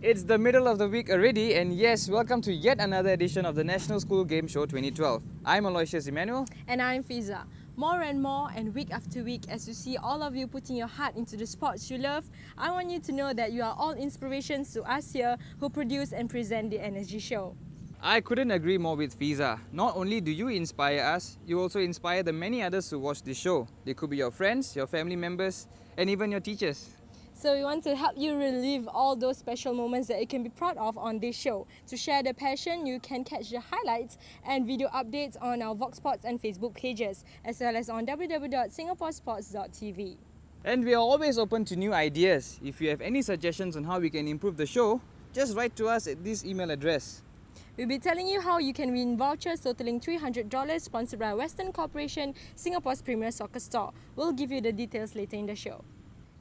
It's the middle of the week already, and yes, welcome to yet another edition of the National School Game Show 2012. I'm Aloysius Emmanuel. And I'm Fiza. More and more, and week after week, as you see all of you putting your heart into the sports you love, I want you to know that you are all inspirations to us here who produce and present the NSG show. I couldn't agree more with Fiza. Not only do you inspire us, you also inspire the many others who watch this show. They could be your friends, your family members, and even your teachers. So we want to help you relive all those special moments that you can be proud of on this show. To share the passion, you can catch the highlights and video updates on our Vox Sports and Facebook pages, as well as on www.singaporesports.tv. And we are always open to new ideas. If you have any suggestions on how we can improve the show, just write to us at this email address. We'll be telling you how you can win vouchers totaling $300 sponsored by Western Corporation, Singapore's premier soccer store. We'll give you the details later in the show.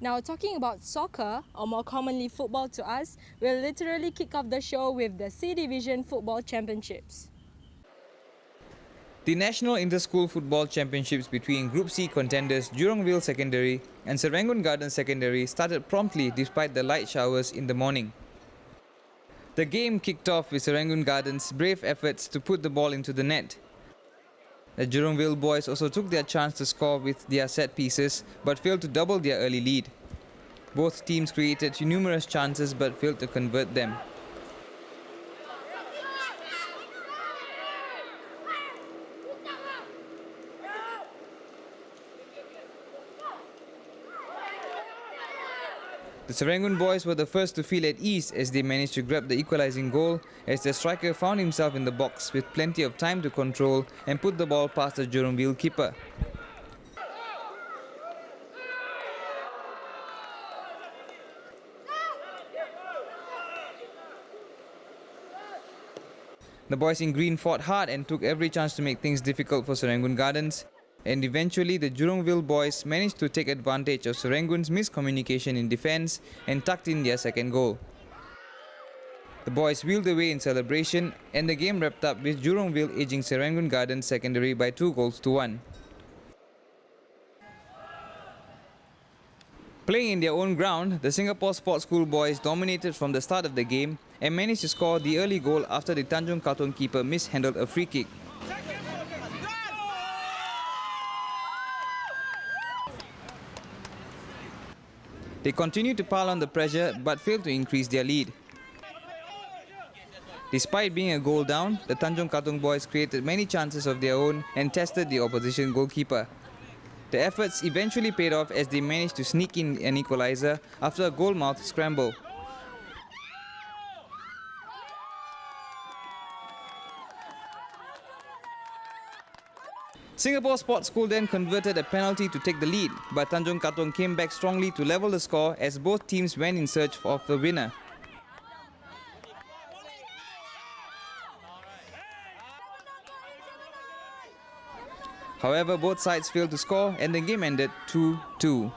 Now, talking about soccer, or more commonly football to us, we'll literally kick off the show with the C Division Football Championships. The National Inter-School Football Championships between Group C contenders Jurongville Secondary and Serangoon Gardens Secondary started promptly despite the light showers in the morning. The game kicked off with Serangoon Gardens' brave efforts to put the ball into the net. The Jurongville boys also took their chance to score with their set pieces but failed to double their early lead. Both teams created numerous chances but failed to convert them. The Serangoon boys were the first to feel at ease as they managed to grab the equalizing goal, as their striker found himself in the box with plenty of time to control and put the ball past the Jurongville keeper. The boys in green fought hard and took every chance to make things difficult for Serangoon Gardens. And eventually the Jurongville boys managed to take advantage of Serangoon's miscommunication in defence and tucked in their second goal. The boys wheeled away in celebration, and the game wrapped up with Jurongville edging Serangoon Gardens Secondary by 2-1. Playing in their own ground, the Singapore Sports School boys dominated from the start of the game and managed to score the early goal after the Tanjung Katong keeper mishandled a free kick. They continued to pile on the pressure but failed to increase their lead. Despite being a goal down, the Tanjung Katong boys created many chances of their own and tested the opposition goalkeeper. The efforts eventually paid off as they managed to sneak in an equaliser after a goal-mouth scramble. Singapore Sports School then converted a penalty to take the lead, but Tanjung Katong came back strongly to level the score as both teams went in search of the winner. However, both sides failed to score and the game ended 2-2.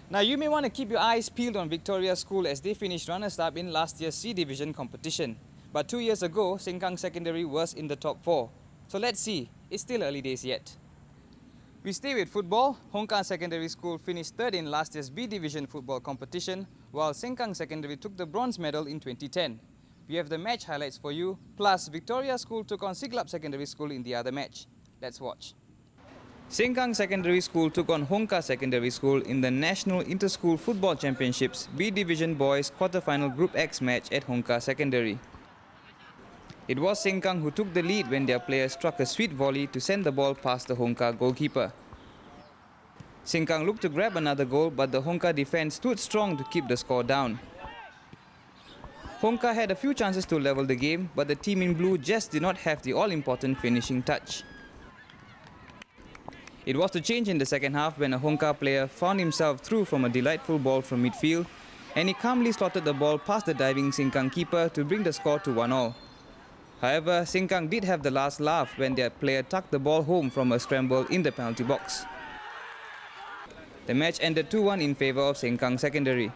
Now, you may want to keep your eyes peeled on Victoria School as they finished runners-up in last year's C Division competition. But 2 years ago, Sengkang Secondary was in the top 4. So let's see, it's still early days yet. We stay with football. Hong Kong Secondary School finished third in last year's B Division football competition, while Sengkang Secondary took the bronze medal in 2010. We have the match highlights for you, plus Victoria School took on Siglap Secondary School in the other match. Let's watch. Sengkang Secondary School took on Hong Kong Secondary School in the National Inter-School Football Championships B Division Boys quarter-final Group X match at Hong Kong Secondary. It was Sengkang who took the lead when their player struck a sweet volley to send the ball past the Hong Kong goalkeeper. Sengkang looked to grab another goal, but the Hong Kong defence stood strong to keep the score down. Hong Kong had a few chances to level the game, but the team in blue just did not have the all-important finishing touch. It was to change in the second half when a Hong Kong player found himself through from a delightful ball from midfield, and he calmly slotted the ball past the diving Sengkang keeper to bring the score to 1-1. However, Sengkang did have the last laugh when their player tucked the ball home from a scramble in the penalty box. The match ended 2-1 in favour of Sengkang Secondary.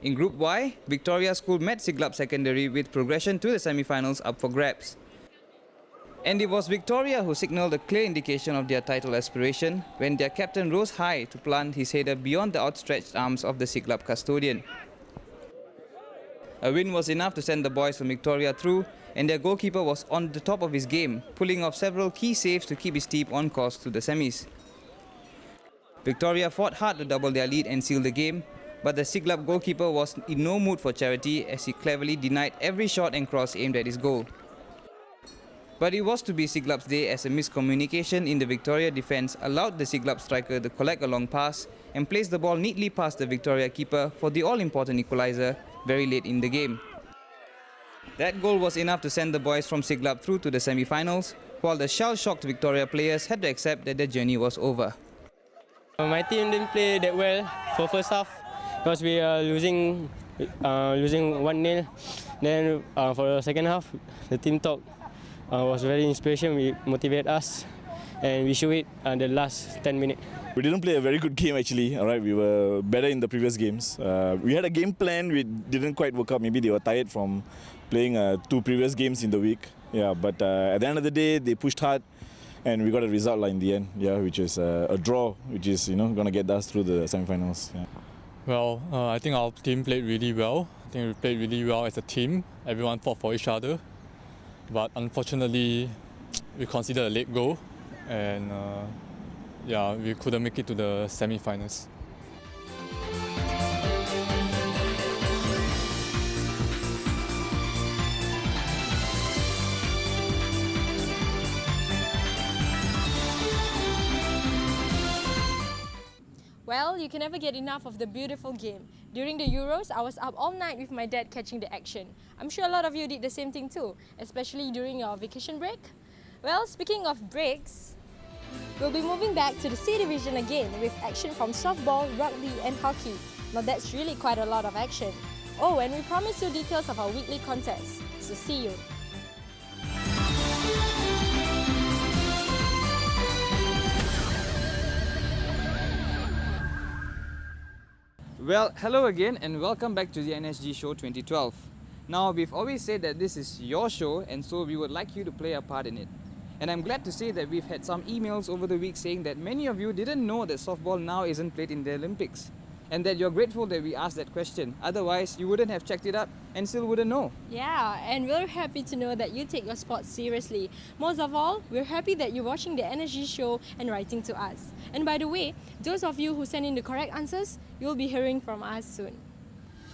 In Group Y, Victoria School met Siglap Secondary with progression to the semi-finals up for grabs. And it was Victoria who signalled a clear indication of their title aspiration when their captain rose high to plant his header beyond the outstretched arms of the Siglap custodian. A win was enough to send the boys from Victoria through, and their goalkeeper was on the top of his game, pulling off several key saves to keep his team on course to the semis. Victoria fought hard to double their lead and seal the game, but the Siglap goalkeeper was in no mood for charity as he cleverly denied every shot and cross aimed at his goal. But it was to be Siglap's day as a miscommunication in the Victoria defence allowed the Siglap striker to collect a long pass and place the ball neatly past the Victoria keeper for the all-important equaliser very late in the game. That goal was enough to send the boys from Siglap through to the semi-finals, while the shell-shocked Victoria players had to accept that their journey was over. My team didn't play that well for first half because we are losing 1-0. Then for the second half, the team talk was very inspirational. We motivate us, and we show it the last 10 minutes. We didn't play a very good game actually. All right, we were better in the previous games. We had a game plan, we didn't quite work out. Maybe they were tired from playing 2 previous games in the week. Yeah, but at the end of the day, they pushed hard, and we got a result in the end. Yeah, which is a draw, which is going to get us through the semi-finals. Yeah. Well, I think our team played really well. I think we played really well as a team. Everyone fought for each other, but unfortunately, we conceded a late goal, and yeah, we couldn't make it to the semi-finals. Well, you can never get enough of the beautiful game. During the Euros, I was up all night with my dad catching the action. I'm sure a lot of you did the same thing too, especially during your vacation break. Well, speaking of breaks, we'll be moving back to the C Division again with action from softball, rugby and hockey. Now that's really quite a lot of action. Oh, and we promise you details of our weekly contest. So see you. Well, hello again and welcome back to the NSG Show 2012. Now, we've always said that this is your show and so we would like you to play a part in it. And I'm glad to say that we've had some emails over the week saying that many of you didn't know that softball now isn't played in the Olympics. And that you're grateful that we asked that question. Otherwise, you wouldn't have checked it up and still wouldn't know. Yeah, and we're happy to know that you take your sport seriously. Most of all, we're happy that you're watching the Energy Show and writing to us. And by the way, those of you who send in the correct answers, you'll be hearing from us soon.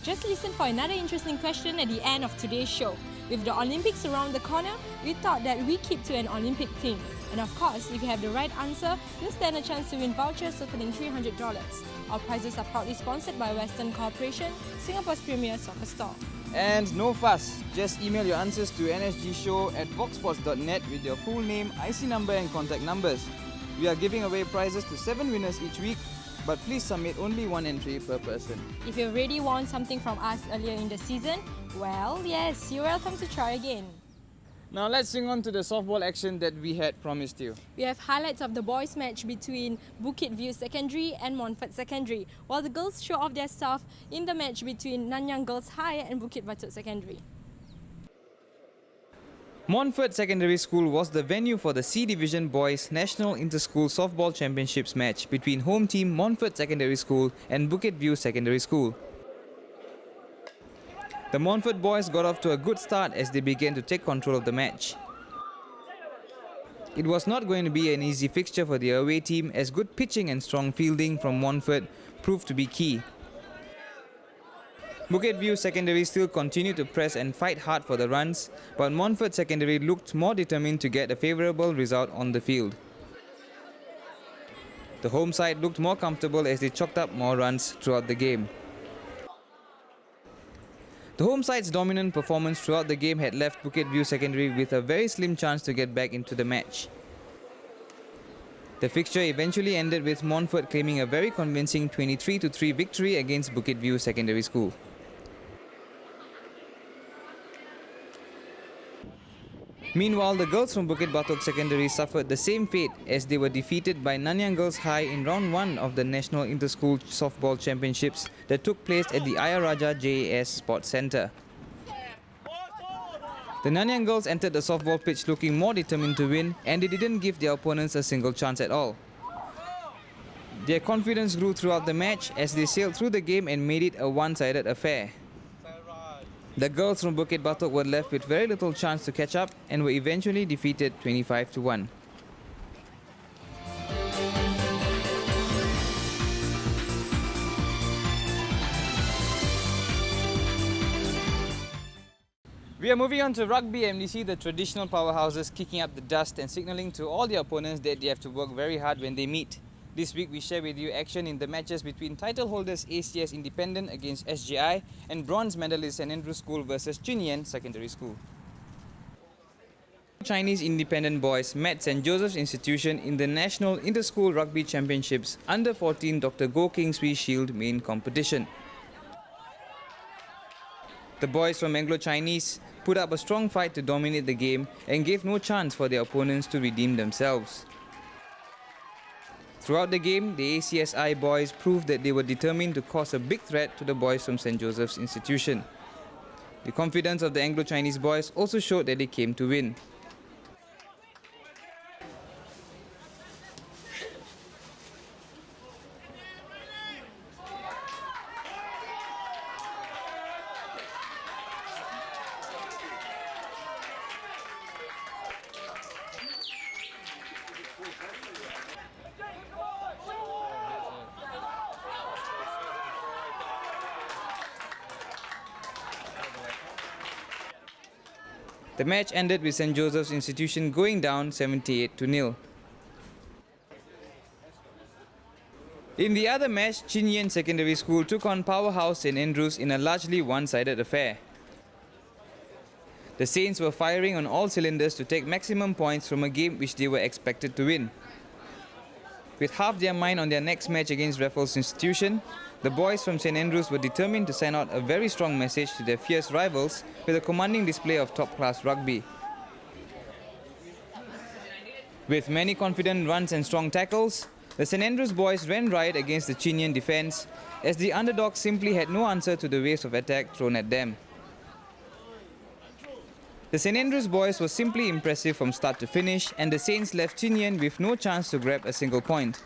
Just listen for another interesting question at the end of today's show. With the Olympics around the corner, we thought that we keep to an Olympic theme. And of course, if you have the right answer, you'll stand a chance to win vouchers totaling $300. Our prizes are proudly sponsored by Western Corporation, Singapore's premier soccer store. And no fuss, just email your answers to nsgshow@voxsports.net with your full name, IC number and contact numbers. We are giving away prizes to 7 winners each week, but please submit only 1 entry per person. If you already won something from us earlier in the season, well, yes, you're welcome to try again. Now let's swing on to the softball action that we had promised you. We have highlights of the boys' match between Bukit View Secondary and Montfort Secondary, while the girls show off their stuff in the match between Nanyang Girls High and Bukit Batok Secondary. Montfort Secondary School was the venue for the C Division Boys National Inter-School Softball Championships match between home team Montfort Secondary School and Bukit View Secondary School. The Montfort boys got off to a good start as they began to take control of the match. It was not going to be an easy fixture for the away team as good pitching and strong fielding from Montfort proved to be key. Bukit View Secondary still continued to press and fight hard for the runs, but Montfort Secondary looked more determined to get a favourable result on the field. The home side looked more comfortable as they chalked up more runs throughout the game. The home side's dominant performance throughout the game had left Bukit View Secondary with a very slim chance to get back into the match. The fixture eventually ended with Montfort claiming a very convincing 23-3 victory against Bukit View Secondary School. Meanwhile, the girls from Bukit Batok Secondary suffered the same fate as they were defeated by Nanyang Girls High in round 1 of the National Inter-School Softball Championships that took place at the Ayer Rajah JAS Sports Centre. The Nanyang girls entered the softball pitch looking more determined to win, and they didn't give their opponents a single chance at all. Their confidence grew throughout the match as they sailed through the game and made it a one-sided affair. The girls from Bukit Batok were left with very little chance to catch up and were eventually defeated 25-1. We are moving on to rugby, and we see the traditional powerhouses kicking up the dust and signalling to all their opponents that they have to work very hard when they meet. This week we share with you action in the matches between title holders ACS Independent against SJI and bronze medalist St Andrews School versus Chin Secondary School. Chinese Independent boys met St Joseph's Institution in the National Inter-School Rugby Championships Under 14 Dr. Goh Keng Swee Shield main competition. The boys from Anglo-Chinese put up a strong fight to dominate the game and gave no chance for their opponents to redeem themselves. Throughout the game, the ACSI boys proved that they were determined to cause a big threat to the boys from St Joseph's Institution. The confidence of the Anglo-Chinese boys also showed that they came to win. The match ended with St Joseph's Institution going down 78-0. In the other match, Chin Secondary School took on powerhouse St Andrews in a largely one-sided affair. The Saints were firing on all cylinders to take maximum points from a game which they were expected to win. With half their mind on their next match against Raffles Institution, the boys from St Andrews were determined to send out a very strong message to their fierce rivals with a commanding display of top-class rugby. With many confident runs and strong tackles, the St Andrews boys ran riot against the Chin defence as the underdogs simply had no answer to the waves of attack thrown at them. The St Andrews boys were simply impressive from start to finish, and the Saints left Chin with no chance to grab a single point.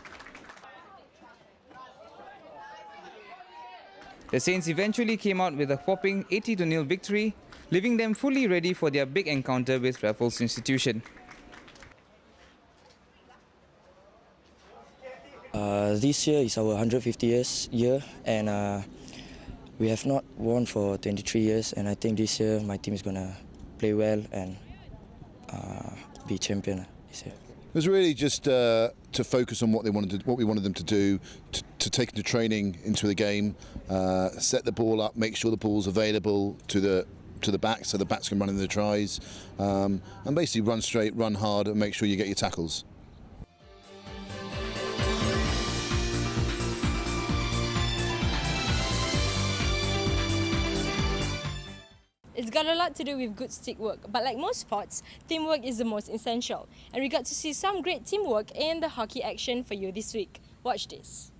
The Saints eventually came out with a whopping 80-0 victory, leaving them fully ready for their big encounter with Raffles Institution. This year is our 150th year, and we have not won for 23 years, and I think this year my team is going to play well and be champion this year. It was really just to focus on what we wanted them to do, to take the training into the game, set the ball up, make sure the ball's available to the back so the backs can run in the tries, and basically run straight, run hard, and make sure you get your tackles. It's got a lot to do with good stick work, but like most sports, teamwork is the most essential. And we got to see some great teamwork in the hockey action for you this week. Watch this.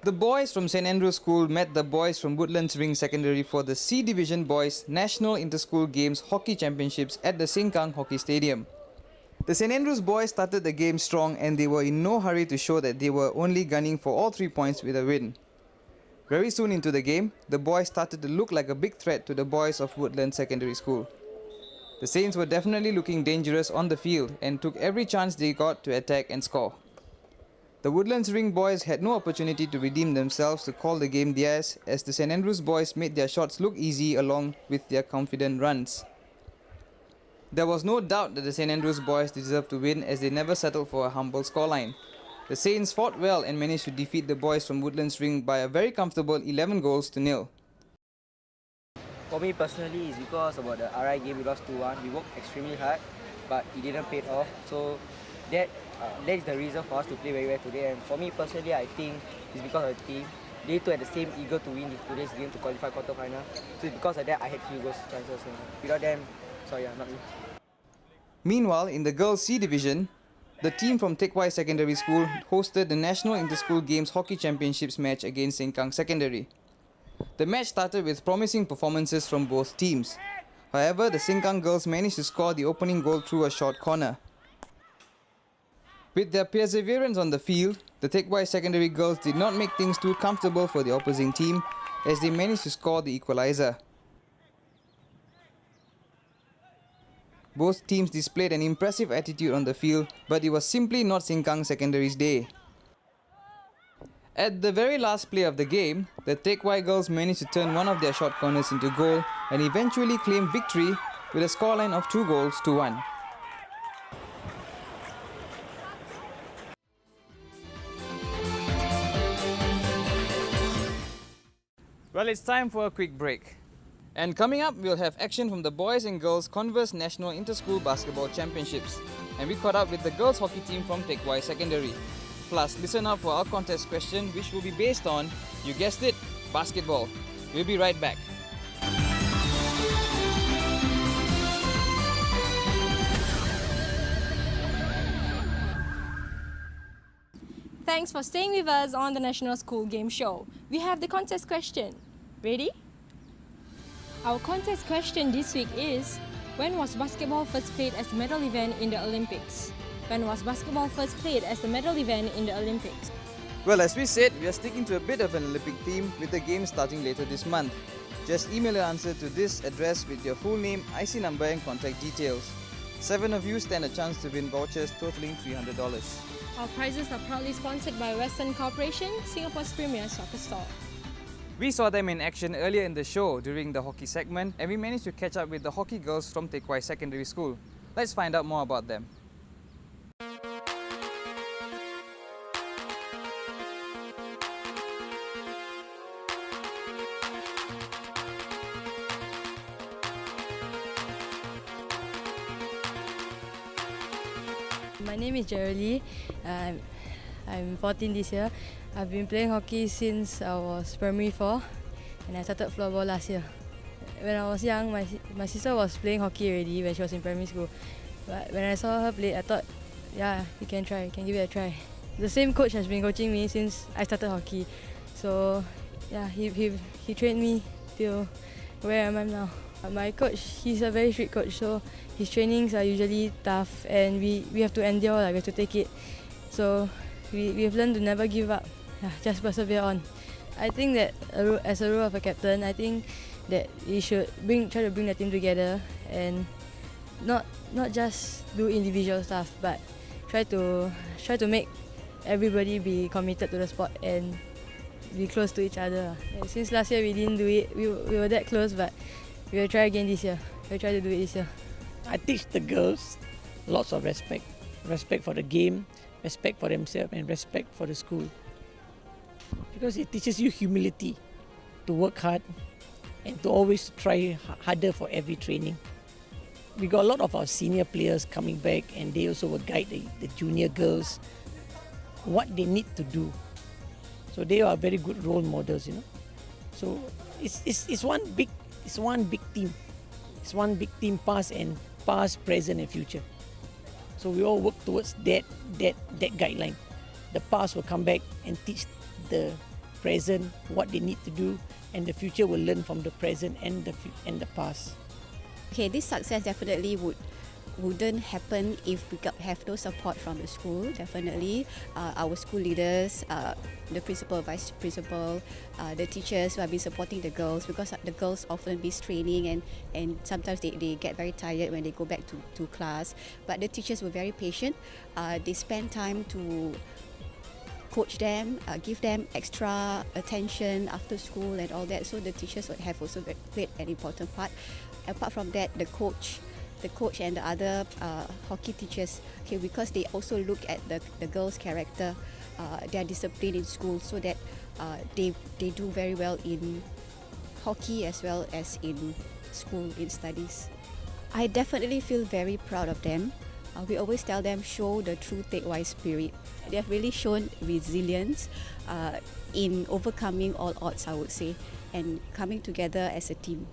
The boys from St Andrews School met the boys from Woodlands Ring Secondary for the C Division Boys National Inter-School Games Hockey Championships at the Sengkang Hockey Stadium. The St Andrews boys started the game strong, and they were in no hurry to show that they were only gunning for all 3 points with a win. Very soon into the game, the boys started to look like a big threat to the boys of Woodlands Secondary School. The Saints were definitely looking dangerous on the field and took every chance they got to attack and score. The Woodlands Ring boys had no opportunity to redeem themselves to call the game theirs, as the St Andrews boys made their shots look easy along with their confident runs. There was no doubt that the St Andrews boys deserved to win, as they never settled for a humble scoreline. The Saints fought well and managed to defeat the boys from Woodlands Ring by a very comfortable 11-0. For me personally, it's because about the RI game we lost 2-1. We worked extremely hard, but it didn't pay off. So that is the reason for us to play very well today. And for me personally, I think it's because of the team. They too had the same eager to win today's game to qualify quarter-final. So because of that, I had few goals chances. And without them, So yeah, not me. Meanwhile, in the girls' C division, the team from Teck Whye Secondary School hosted the National Inter-School Games Hockey Championships match against Sengkang Secondary. The match started with promising performances from both teams. However, the Sengkang girls managed to score the opening goal through a short corner. With their perseverance on the field, the Teck Whye Secondary girls did not make things too comfortable for the opposing team as they managed to score the equaliser. Both teams displayed an impressive attitude on the field, but it was simply not Sengkang Secondary's day. At the very last play of the game, the Teck Whye girls managed to turn one of their short corners into goal and eventually claim victory with a scoreline of 2-1. Well, it's time for a quick break. And coming up, we'll have action from the Boys and Girls Converse National Inter-School Basketball Championships. And we caught up with the girls hockey team from Teck Whye Secondary. Plus, listen up for our contest question, which will be based on, you guessed it, basketball. We'll be right back. Thanks for staying with us on the National School Game Show. We have the contest question. Ready? Our contest question this week is, when was basketball first played as a medal event in the Olympics? When was basketball first played as a medal event in the Olympics? Well, as we said, we are sticking to a bit of an Olympic theme with the game starting later this month. Just email your answer to this address with your full name, IC number and contact details. 7 of you stand a chance to win vouchers totaling $300. Our prizes are proudly sponsored by Western Corporation, Singapore's premier soccer store. We saw them in action earlier in the show during the hockey segment, and we managed to catch up with the hockey girls from Teck Whye Secondary School. Let's find out more about them. My name is Geraldine. I'm 14 this year. I've been playing hockey since I was primary 4 and I started floorball last year. When I was young, my sister was playing hockey already when she was in primary school. But when I saw her play, I thought, yeah, you can try, you can give it a try. The same coach has been coaching me since I started hockey. So yeah, he trained me till where I am now. My coach, he's a very strict coach, so his trainings are usually tough and we have to endure, we have to take it. So we've learned to never give up, just persevere on. I think that as a role of a captain, I think that we should try to bring the team together and not just do individual stuff, but try to make everybody be committed to the sport and be close to each other. Since last year we didn't do it, we were that close, but we will try again this year. We'll try to do it this year. I teach the girls lots of respect. Respect for the game, respect for themselves and respect for the school. Because it teaches you humility, to work hard and to always try harder for every training. We got a lot of our senior players coming back and they also will guide the junior girls what they need to do. So they are very good role models, So it's one big team. It's one big team, past, present and future. So we all work towards that guideline. The past will come back and teach the present what they need to do, and the future will learn from the present and the past. Okay, this success definitely wouldn't happen if we have no support from the school. Definitely, our school leaders, the principal, vice principal, the teachers who have been supporting the girls, because the girls often miss training and sometimes they get very tired when they go back to class. But the teachers were very patient. They spend time to coach them, give them extra attention after school and all that. So the teachers have also played an important part. Apart from that, the coach and the other hockey teachers, okay, because they also look at the girls' character, their discipline in school, so that they do very well in hockey as well as in school, in studies. I definitely feel very proud of them. We always tell them, show the true Teck Whye spirit. They have really shown resilience in overcoming all odds, I would say, and coming together as a team.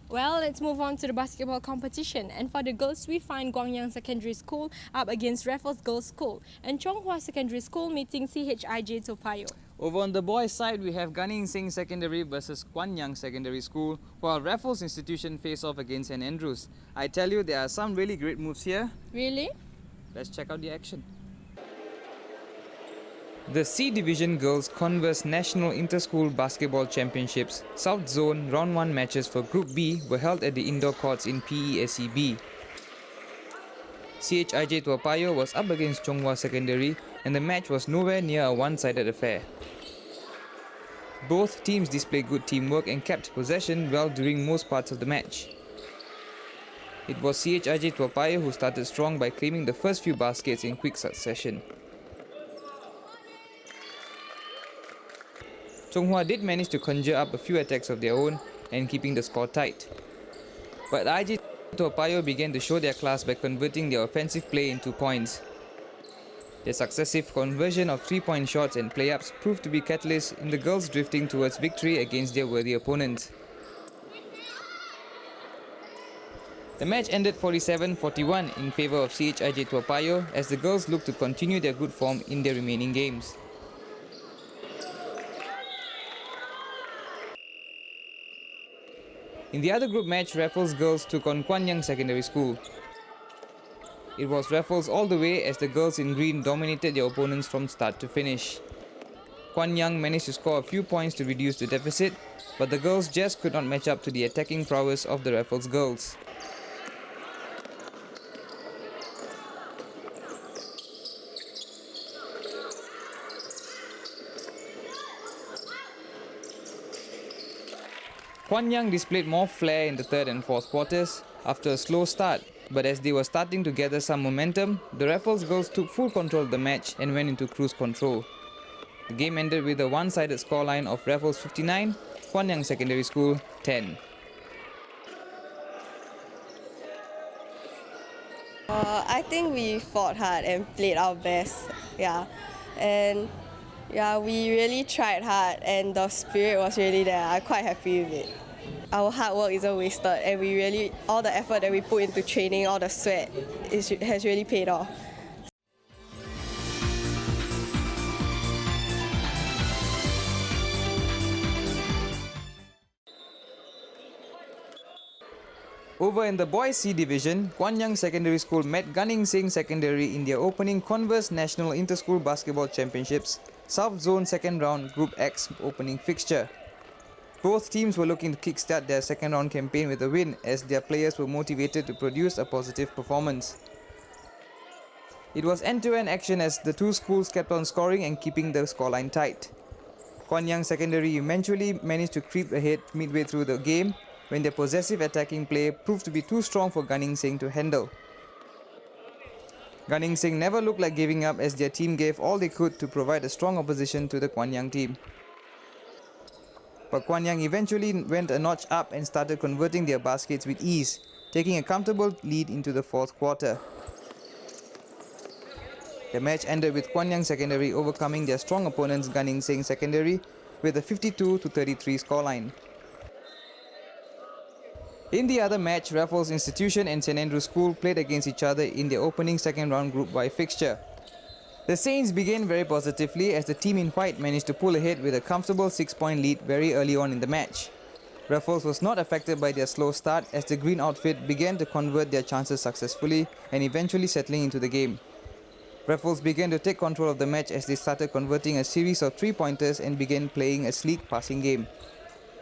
Well, let's move on to the basketball competition. And for the girls, we find Guangyang Secondary School up against Raffles Girls School and Chonghua Secondary School meeting CHIJ Toa Payoh. Over on the boys' side, we have Gunning Singh Secondary versus Guangyang Secondary School, while Raffles Institution face off against St Andrews. I tell you, there are some really great moves here. Really? Let's check out the action. The C Division Girls Converse National Inter-School Basketball Championships South Zone Round 1 matches for Group B were held at the indoor courts in PESEB. CHIJ Toa Payoh was up against Chonghua Secondary and the match was nowhere near a one-sided affair. Both teams displayed good teamwork and kept possession well during most parts of the match. It was CHIJ Toa Payoh who started strong by claiming the first few baskets in quick succession. Chonghua did manage to conjure up a few attacks of their own and keeping the score tight. But IJ Toa Payoh began to show their class by converting their offensive play into points. Their successive conversion of 3-point shots and play-ups proved to be catalysts in the girls drifting towards victory against their worthy opponents. The match ended 47-41 in favour of CHIJ Toa Payoh as the girls look to continue their good form in their remaining games. In the other group match, Raffles girls took on Guangyang Secondary School. It was Raffles all the way as the girls in green dominated their opponents from start to finish. Guangyang managed to score a few points to reduce the deficit, but the girls just could not match up to the attacking prowess of the Raffles girls. Guangyang displayed more flair in the third and fourth quarters after a slow start, but as they were starting to gather some momentum, the Raffles girls took full control of the match and went into cruise control. The game ended with a one-sided scoreline of Raffles 59, Guangyang Secondary School 10. I think we fought hard and played our best, and we really tried hard and the spirit was really there. I'm quite happy with it. Our hard work isn't wasted and all the effort that we put into training, all the sweat, has really paid off. Over in the boys C division, Guangyang Secondary School met Gunning Singh Secondary in their opening Converse National Inter-School Basketball Championships South Zone Second Round Group X opening fixture. Both teams were looking to kickstart their second round campaign with a win as their players were motivated to produce a positive performance. It was end-to-end action as the two schools kept on scoring and keeping the scoreline tight. Guangyang Secondary eventually managed to creep ahead midway through the game when their possessive attacking play proved to be too strong for Gunning Singh to handle. Gunning Singh never looked like giving up as their team gave all they could to provide a strong opposition to the Guangyang team. But Guangyang eventually went a notch up and started converting their baskets with ease, taking a comfortable lead into the fourth quarter. The match ended with Guangyang Secondary overcoming their strong opponents Gunning Singh Secondary with a 52-33 scoreline. In the other match, Raffles Institution and St Andrews School played against each other in their opening second round Group Y fixture. The Saints began very positively as the team in white managed to pull ahead with a comfortable 6-point lead very early on in the match. Raffles was not affected by their slow start as the green outfit began to convert their chances successfully and eventually settling into the game. Raffles began to take control of the match as they started converting a series of 3-pointers and began playing a sleek passing game.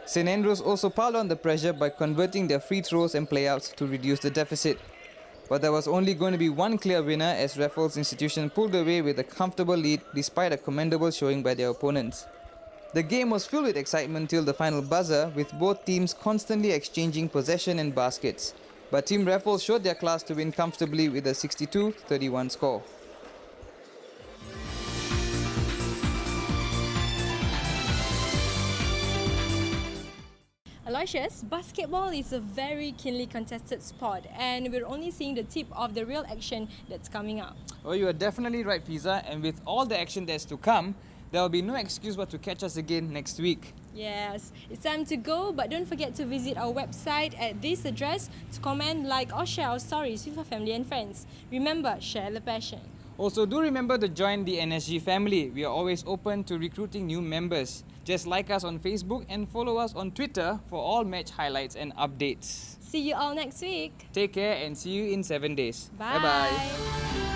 St Andrews also piled on the pressure by converting their free throws and playouts to reduce the deficit. But there was only going to be one clear winner as Raffles Institution pulled away with a comfortable lead despite a commendable showing by their opponents. The game was filled with excitement till the final buzzer, with both teams constantly exchanging possession and baskets. But Team Raffles showed their class to win comfortably with a 62-31 score. Aloysius, basketball is a very keenly contested sport and we're only seeing the tip of the real action that's coming up. Oh, you are definitely right, Fiza, and with all the action that's to come, There will be no excuse but to catch us again next week. Yes, it's time to go, but don't forget to visit our website at this address to comment, like or share our stories with your family and friends. Remember, share the passion. Also, do remember to join the NSG family. We are always open to recruiting new members. Just like us on Facebook and follow us on Twitter for all match highlights and updates. See you all next week. Take care and see you in 7 days. Bye. Bye-bye.